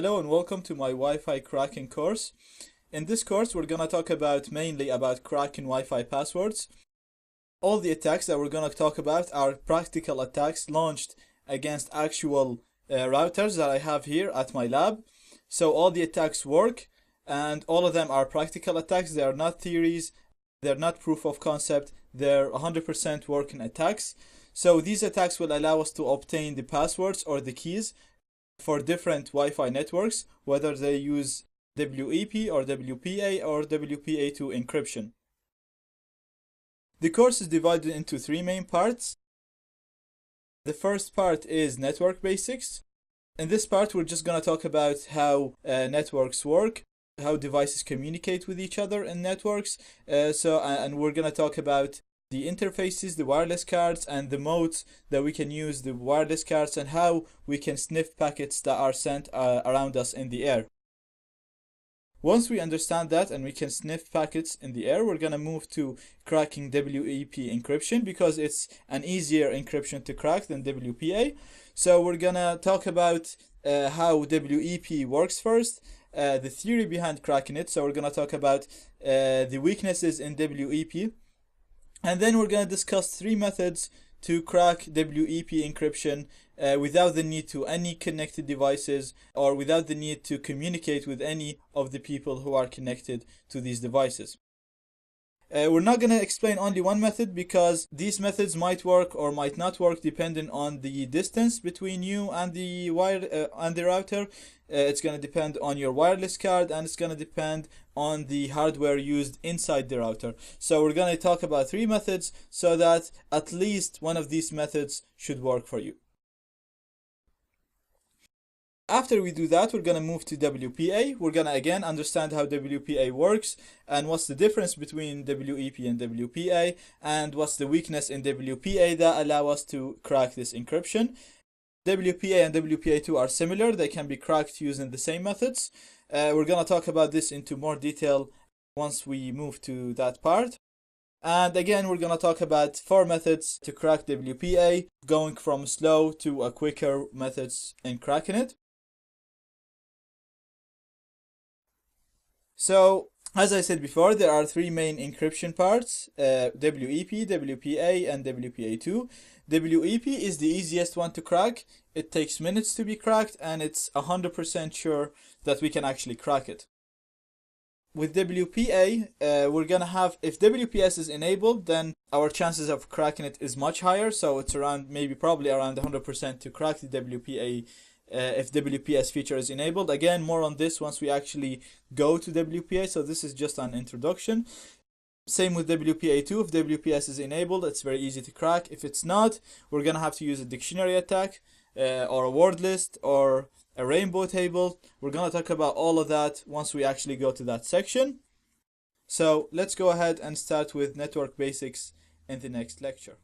Hello and welcome to my Wi-Fi cracking course. In this course, we're going to talk mainly about cracking Wi-Fi passwords. All the attacks that we're going to talk about are practical attacks launched against actual routers that I have here at my lab. So all the attacks work, and all of them are practical attacks. They are not theories, they're not proof of concept, they're 100% working attacks. So these attacks will allow us to obtain the passwords or the keys for different Wi-Fi networks, whether they use WEP or WPA or WPA2 encryption. The course is divided into three main parts. The first part is network basics. In this part, we're just going to talk about how networks work, how devices communicate with each other in networks. And we're going to talk about the interfaces, the wireless cards, and the modes that we can use the wireless cards, and how we can sniff packets that are sent around us in the air. Once we understand that and we can sniff packets in the air, we're going to move to cracking WEP encryption, because it's an easier encryption to crack than WPA. So we're going to talk about how WEP works first, the theory behind cracking it. So we're going to talk about the weaknesses in WEP. And then we're going to discuss three methods to crack WEP encryption without the need to any connected devices, or without the need to communicate with any of the people who are connected to these devices. We're not going to explain only one method, because these methods might work or might not work depending on the distance between you and the router. It's going to depend on your wireless card, and it's going to depend on the hardware used inside the router. So we're going to talk about three methods so that at least one of these methods should work for you. After we do that, we're going to move to WPA. We're going to again understand how WPA works, and what's the difference between WEP and WPA, and what's the weakness in WPA that allow us to crack this encryption. WPA and WPA2 are similar. They can be cracked using the same methods. We're going to talk about this into more detail once we move to that part. And again, we're going to talk about four methods to crack WPA, going from slow to a quicker methods in cracking it. So, as I said before, there are three main encryption parts, WEP, WPA, and WPA2. WEP is the easiest one to crack. It takes minutes to be cracked, and it's 100% sure that we can actually crack it. With WPA, we're going to have, if WPS is enabled, then our chances of cracking it is much higher. So it's probably around 100% to crack the WPA if WPS feature is enabled. Again, more on this once we actually go to WPA, so this is just an introduction. Same with WPA2. If WPS is enabled, it's very easy to crack. If it's not, we're going to have to use a dictionary attack, or a word list, or a rainbow table. We're going to talk about all of that once we actually go to that section. So let's go ahead and start with network basics in the next lecture.